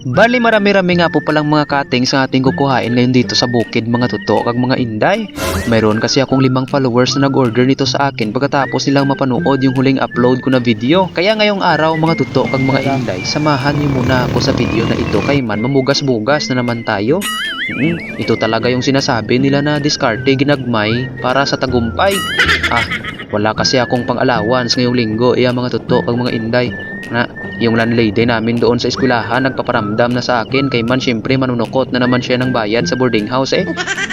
Bali marami-rami nga po palang mga cutting sa ating kukuhain ngayon dito sa bukid mga tuto kag mga inday. Mayroon kasi akong 5 followers na nag-order nito sa akin pagkatapos nilang mapanood yung huling upload ko na video. Kaya ngayong araw mga tuto kag mga inday, samahan niyo muna ako sa video na ito kay man mamugas-bugas na naman tayo. Ito talaga yung sinasabi nila na diskarte ginagmay para sa tagumpay. Wala kasi akong pang-allowance ngayong linggo, mga tuto kag mga inday. Yung landlady namin doon sa eskwelahan nagpaparamdam na sa akin kay man syempre manunukot na naman siya ng bayad sa boarding house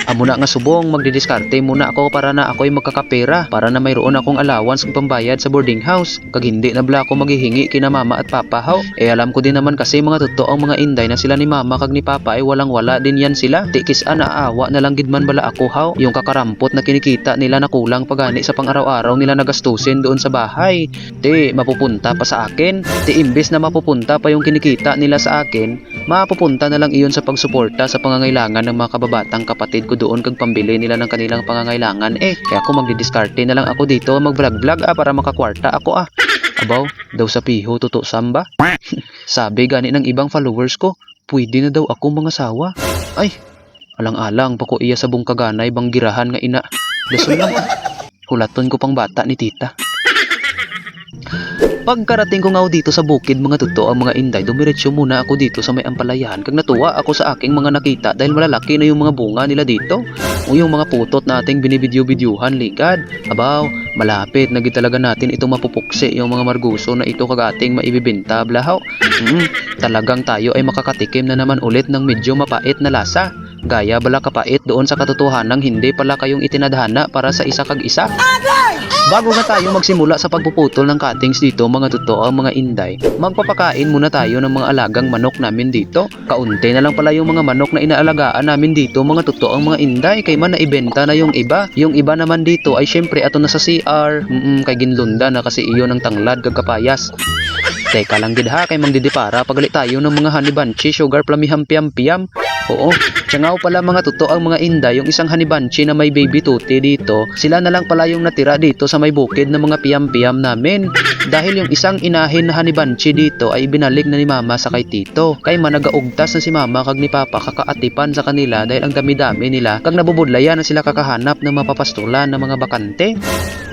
Amo na nga subong magdidiskarte muna ako para na ako'y magkakapera para na mayroon akong allowance kung pambayad sa boarding house. Kag hindi na bala ako maghihingi kina mama at papa haw. Alam ko din naman kasi mga totoo ang mga inday na sila ni mama kag ni papa ay walang wala din yan sila. Tikis-an naawa na lang gid man bala ako haw. Yung kakarampot na kinikita nila na kulang pagani sa pang-araw-araw nila nagastusin doon sa bahay. Mapupunta pa sa akin. Imbes na mapupunta pa yung kinikita nila sa akin, mapupunta na lang iyon sa pagsuporta sa pangangailangan ng mga kababatang kapatid ko doon kag pambili nila ng kanilang pangangailangan kaya ako magdidiskarte na lang ako dito mag-vlog-vlog para makakwarta ako Abaw, daw sa piho tuto samba. Sabi gani ng ibang followers ko, pwede na daw ako mga sawa. Alang-alang pa ko iya sa bungkaganay bang girahan nga ina. Dason lang. Hulaton ko pang bata ni tita. Pagkarating ko nga dito sa bukid mga tuto ang mga inday, dumiretso muna ako dito sa may ampalayahan kag natuwa ako sa aking mga nakita dahil malalaki na yung mga bunga nila dito o yung mga putot nating binibidyo-bidyuhan ligad. Abaw, malapit na talaga natin itong mapupuksi yung mga marguso na ito kag ating maibibenta blahaw. Talagang tayo ay makakatikim na naman ulit ng medyo mapait na lasa. Gaya bala kapait doon sa katotohanang hindi pala kayong itinadhana para sa isa kag isa. Bago na tayo magsimula sa pagpuputol ng cuttings dito mga totoo ang mga inday, magpapakain muna tayo ng mga alagang manok namin dito. Kaunti na lang pala yung mga manok na inaalagaan namin dito mga totoo ang mga inday kay man naibenta na yung iba. Yung iba naman dito ay syempre ato na sa CR, kay ginlunda na kasi iyon ang tanglad kag kapayas. Teka lang gid ha kay mangdidipara pagali tayo ng mga honey bunchi sugar plamiham-piam-piam. Oo, tsangaw pala mga tuto ang mga inday, yung isang honey bunchi na may baby tuti dito, sila na lang pala yung natira dito sa may bukid ng mga piam-piam namin. Dahil yung isang inahin na honey bunchi dito ay binalik na ni mama sa kay tito. Kay managaugtas na si mama kag ni papa kakaatipan sa kanila dahil ang dami-dami nila kag nabubudlayan na sila kakahanap ng mapapastulan ng mga bakante.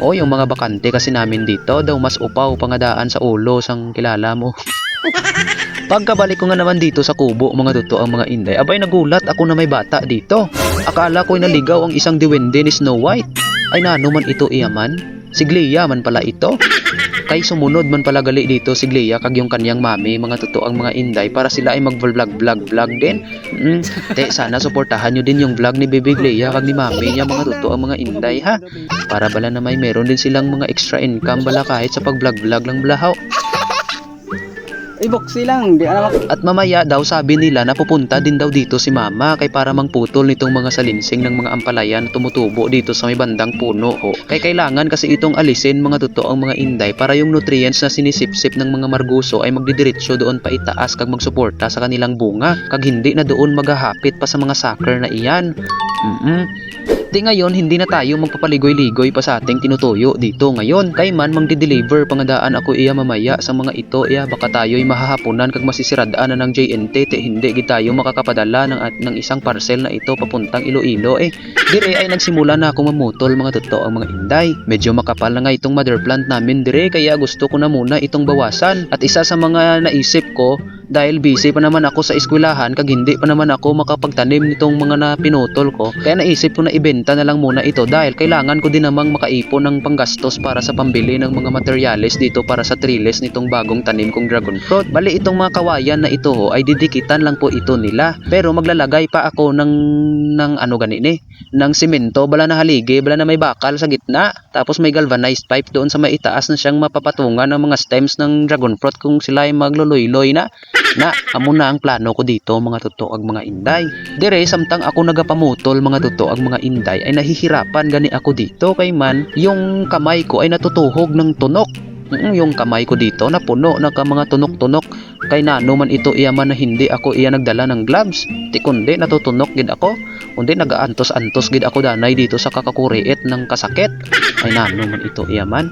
O yung mga bakante kasi namin dito daw mas upaw pangadaan sa ulo sang kilala mo. Pagkabalik ko nga naman dito sa kubo mga totoo ang mga inday, abay nagulat ako na may bata dito. Akala ko'y naligaw ang isang diwende ni Snow White. Ay nano man ito iyaman? Si Gleia man pala ito. Kay sumunod man pala gali dito si Gleia kag yung kanyang mami mga totoo ang mga inday para sila ay mag-vlog din. Sana suportahan nyo din yung vlog ni Baby Gleia kag ni mami niya mga totoo ang mga inday ha. Para bala na may meron din silang mga extra income bala kahit sa pag-vlog lang blahaw. Boxy lang, di alam ako. At mamaya daw sabi nila na pupunta din daw dito si mama kay para mangputol nitong mga salinsing ng mga ampalaya na tumutubo dito sa may bandang puno Kay kailangan kasi itong alisin mga totoong mga inday para yung nutrients na sinisipsip ng mga marguso ay magdidiretso doon pa itaas kag magsuporta sa kanilang bunga kag hindi na doon maghahapit pa sa mga sucker na iyan. Di ngayon hindi na tayo magpapaligoy-ligoy pa sa ating tinutuyo dito ngayon kay man mangdi-deliver pangadaan ako iya mamaya sa mga ito baka tayo'y mahahaponan kag masisiradaan na ng JNT hindi gid tayo makakapadala ng isang parcel na ito papuntang Iloilo Dire ay nagsimula na akong mamutol mga totoo ang mga inday. Medyo makapal na nga itong mother plant namin dire kaya gusto ko na muna itong bawasan at isa sa mga naisip ko dahil busy pa naman ako sa eskwelahan kag hindi pa naman ako makapagtanim nitong mga na pinutol ko kaya naisip ko na ibenta na lang muna ito dahil kailangan ko din namang makaipon ng panggastos para sa pambili ng mga materyales dito para sa triles nitong bagong tanim kong dragon fruit. Bali itong mga kawayan na ito ay didikitan lang po ito nila pero maglalagay pa ako ng ng simento bala na haligi bala na may bakal sa gitna tapos may galvanized pipe doon sa may itaas na siyang mapapatungan ng mga stems ng dragon fruit kung sila ay maglululoy na amo na ang plano ko dito mga totoo ang mga inday. Dire samtang ako nagapamutol mga totoo ang mga inday ay nahihirapan gani ako dito kay man yung kamay ko ay natutuhog ng tunok. Yung kamay ko dito napuno na ka mga tunok-tunok kay nano man ito iyaman na hindi ako iya nagdala ng gloves. Ti kundi natutunok gid ako. Kundi nagaantos-antos gid ako danay dito sa kakakuriit ng kasakit. Ay nano man ito iyaman.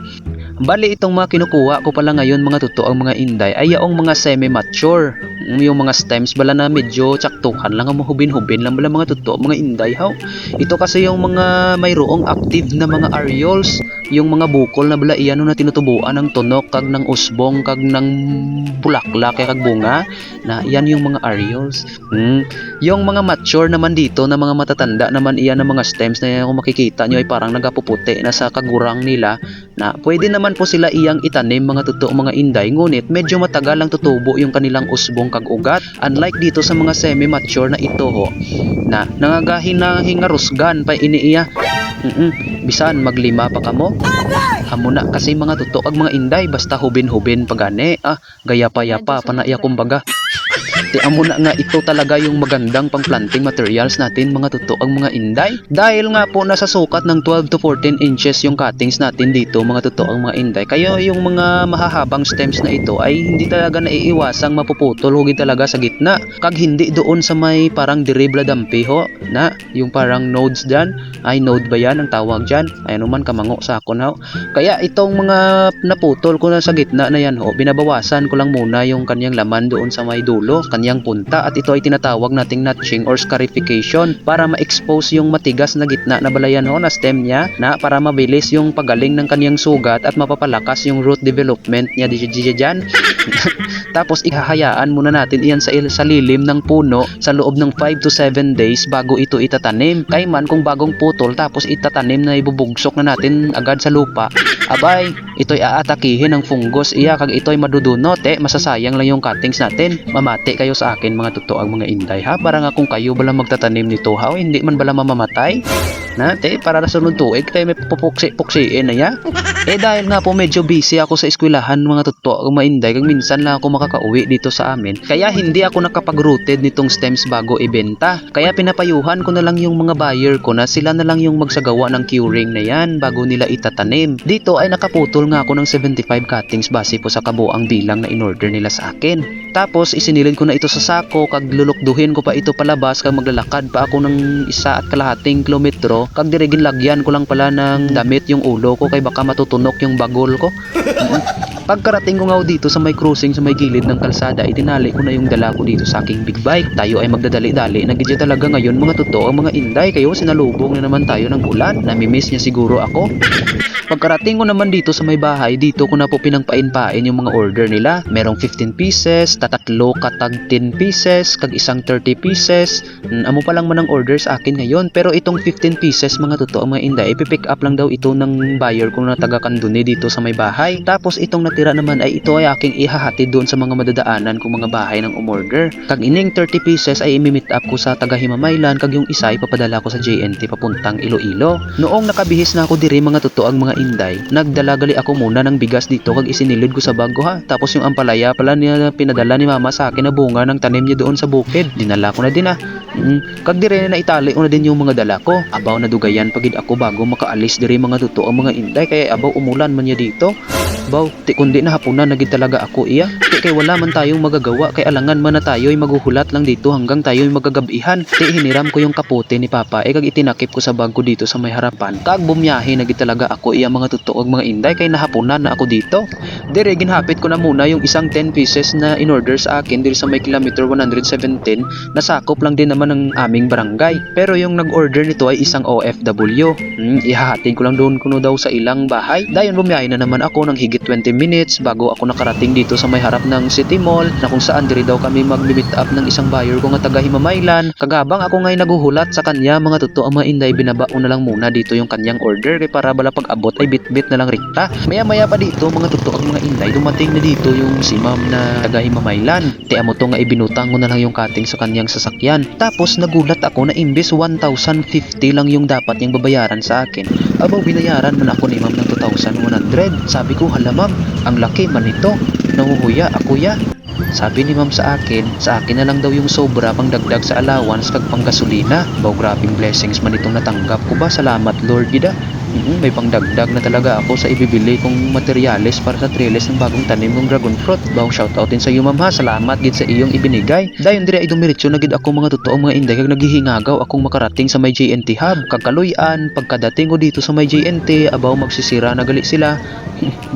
Bali itong mga kinukuha ko pala ngayon mga totoo ang mga inday ay yaong mga semi-mature. Yung mga stems bala na medyo tsaktuhan lang ang mahubin-hubin lang bala mga totoo mga inday haw. Ito kasi yung mga mayroong active na mga areoles, yung mga bukol na bala iyan na tinutubuan ng tunok kag ng usbong kag ng bulaklak kag bunga na iyan yung mga areoles. Yung mga mature naman dito na mga matatanda naman iyan ng mga stems na kung makikita nyo ay parang nagapuputi na sa kagurang nila na pwede naman po sila iyang itanim mga totoo mga inday, ngunit medyo matagal lang tutubo yung kanilang usbong kag ugat, unlike dito sa mga semi-mature na ito ho na nangagahin na hingarusgan pa iniiya. Bisan maglima pa kamo amo na kasi mga totoo ag mga inday basta hubin-hubin pagani gayapa-yapa panaiya kumbaga. Di amo na nga ito talaga yung magandang pang planting materials natin mga totoo ang mga inday. Dahil nga po nasa sukat ng 12 to 14 inches yung cuttings natin dito mga totoo ang mga inday. Kaya yung mga mahahabang stems na ito ay hindi talaga naiiwasang mapuputol hugi talaga sa gitna. Kag hindi doon sa may parang diribla dampi ho na yung parang nodes dyan. Ay node ba yan ang tawag dyan? Ay anuman kamango sa akon ho. Kaya itong mga naputol ko na sa gitna na yan ho, binabawasan ko lang muna yung kanyang laman doon sa may dulo, kanyang punta, at ito ay tinatawag nating notching or scarification para ma-expose yung matigas na gitna na balayan ho na stem niya na para mabilis yung pagaling ng kanyang sugat at mapapalakas yung root development niya dyan. Tapos ihahayaan muna natin iyan sa lilim ng puno sa loob ng 5 to 7 days bago ito itatanim. Kay man kung bagong putol tapos itatanim na ibubugsok na natin agad sa lupa, abay ito'y aatakihin ng fungus iya kag ito'y madudunot masasayang lang yung cuttings natin. Mamati kayo sa akin mga totoo ang mga inday ha, para nga kung kayo bala magtatanim nito ha, hindi man bala mamamatay na para sa sunod tuig tayo may pupuksi-puksiin na ya. Dahil nga po medyo busy ako sa eskwelahan mga totoo ang mga inday, kag minsan lang ako makakauwi dito sa amin, kaya hindi ako nakapag-rooted nitong stems bago ibenta. Kaya pinapayuhan ko na lang yung mga buyer ko na sila na lang yung magsagawa ng curing na yan bago nila itatanim. Dito ay nakaputol nga ako ng 75 cuttings base po sa kabuang bilang na in-order nila sa akin. Tapos isinilid ko na ito sa sako kag lulukduhin ko pa ito palabas kag maglalakad pa ako ng 1.5 kilometro kag dirigin lagyan ko lang pala ng damit yung ulo ko kay baka matutunok yung bagol ko. Pagkarating ko nga dito sa may crossing sa may gilid ng kalsada, itinali ko na yung dala ko dito sa aking big bike. Tayo ay magdadali-dali. Nagidya talaga ngayon mga totoo ang mga inday, kayo sinalubong na naman tayo ng ulan. Namimiss niya siguro ako. Pagkarating ko naman dito sa may bahay, dito ko na po pinangpain-pain yung mga order nila. Merong 15 pieces, tatatlo katag 10 pieces, kag isang 30 pieces. Amo pa lang man ang order sa akin ngayon. Pero itong 15 pieces mga totoo mga inday, ipipick up lang daw ito ng buyer ko na taga Kanduni dito sa may bahay. Tapos itong natira naman ay ito ay aking ihahatid doon sa mga madadaanan kong mga bahay ng umorder. Kag ining 30 pieces ay imi-meet up ko sa taga Himamaylan, kag yung isa ay papadala ko sa JNT papuntang Iloilo. Noong nakabihis na ako diri mga totoo ang mga inday, nagdalagali ako muna ng bigas dito kag isinilid ko sa bago ha. Tapos yung ampalaya pala niya pinadala ni mama sa akin na bunga ng tanim niya doon sa bukid. Dinala ko na din ha. Kag dire na itali ko na din yung mga dala ko. Abaw na dugayan pagid ako bago makaalis diri mga totoo ang mga inday, kaya abaw umulan man niya dito. Baw, ti kundi na hapunan nagid talaga ako iya. Ti kay wala man tayong magagawa, kay alangan man na tayo'y maghuhulat lang dito hanggang tayo'y magagabihan. Ti hiniram ko yung kapote ni papa kag itinakip ko sa bag ko dito sa may harapan. Kag bumiyahe nagid talaga ako iya mga totoo mga inday, kay nahapunan na ako dito. Dire ginhapit ko na muna yung isang 10 pieces na in-order sa akin diri sa may kilometer 117 na sakop lang din naman ng aming barangay. Pero yung nag-order nito ay isang OFW. Ihahatid ko lang doon kuno daw sa ilang bahay. Dayon bumiyahe na naman ako ng higit 20 minutes bago ako nakarating dito sa may harap ng City Mall na kung saan diri daw kami mag-meet up ng isang buyer ko nga taga Himamaylan. Kagabang ako ngay naguhulat sa kanya mga totoo ang mga inday, binabao na lang muna dito yung kanyang order kay para bala pag-abot ay bit-bit na lang rikta. Maya-maya pa dito mga totoo ang mga inday, dumating na dito yung si ma'am na taga Himamaylan. Ti amo to nga ibinutang ko na lang yung cutting sa kanyang sasakyan. Tapos nagulat ako na imbes 1,050 lang yung dapat niyang babayaran sa akin, abaw binayaran man ako ni ma'am ng 2,100. Sabi ko, hala ma'am, ang laki man ito. Nanguhuya ako ya. Sabi ni ma'am sa akin na lang daw yung sobra pang dagdag sa allowance kag pang gasolina. Baw, grabing blessings man itong natanggap ko ba. Salamat Lord gida. May pangdagdag na talaga ako sa ibibili kong materyales para sa trellis ng bagong tanim kong dragon fruit. Bawang shoutout din sa iyo ma'am ha. Salamat gid sa iyong ibinigay. Dayon dire ay dumiretso na gid ako mga totoo mga inday kag naghihingagaw akong makarating sa may JNT Hub. Kagkaluyan pagkadating ko dito sa may JNT abaw magsisira na gali sila.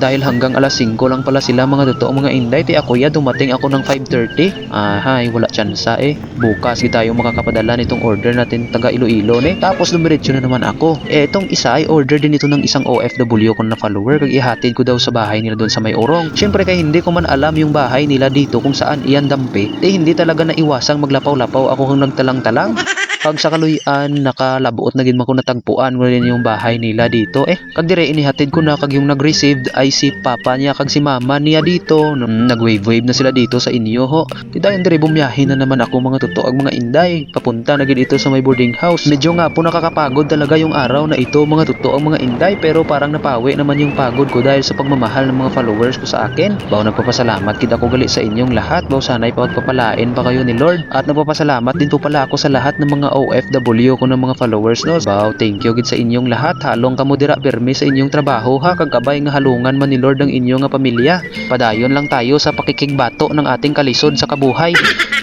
Dahil hanggang alas 5 lang pala sila mga totoo mga inday. Ti ako ya dumating ako ng 5:30. Hay wala tsansa eh. Bukas gid tayo makakapadala nitong order natin taga Iloilo ni. Tapos dumiretso na naman ako. Etong isa ay order din ito ng isang OFW ko na follower kag ihatid ko daw sa bahay nila doon sa may Orong. Syempre kay hindi ko man alam yung bahay nila dito kung saan iyan dampi. Hindi talaga naiwasang maglapaw-lapaw ako kung nagtalang-talang. Pag sa kaluyan nakalabuot na gid man ko natagpuan ko rin yung bahay nila dito kag dire inihatid ko na kag yung nag-received ay si papa niya kag si mama niya dito. Nag-wave na sila dito sa inyo ho. Dayon dire bumiyahe na naman ako mga totoo ang mga inday papunta na gid ito sa may boarding house. Medyo nga po nakakapagod talaga yung araw na ito mga totoo ang mga inday pero parang napawi naman yung pagod ko dahil sa pagmamahal ng mga followers ko sa akin. Baw nagpapasalamat gid ako gali sa inyong lahat. Baw sana'y pagpapalain pa kayo ni Lord at nagpapasalamat din po pala ako sa lahat ng mga OFW ko ng mga followers no. Baw thank you gid sa inyong lahat. Halong kamo dira permi sa inyong trabaho ha kag kabay nga halungan man ni Lord ang inyong nga pamilya. Padayon lang tayo sa pakikigbato ng ating kalisod sa kabuhay.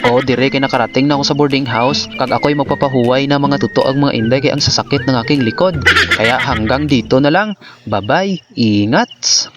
O dire kay nakarating na ako sa boarding house kag ako'y magpapahuway na mga totoo ang mga inday kay ang sasakit ng aking likod. Kaya hanggang dito na lang. Bye-bye. Ingat.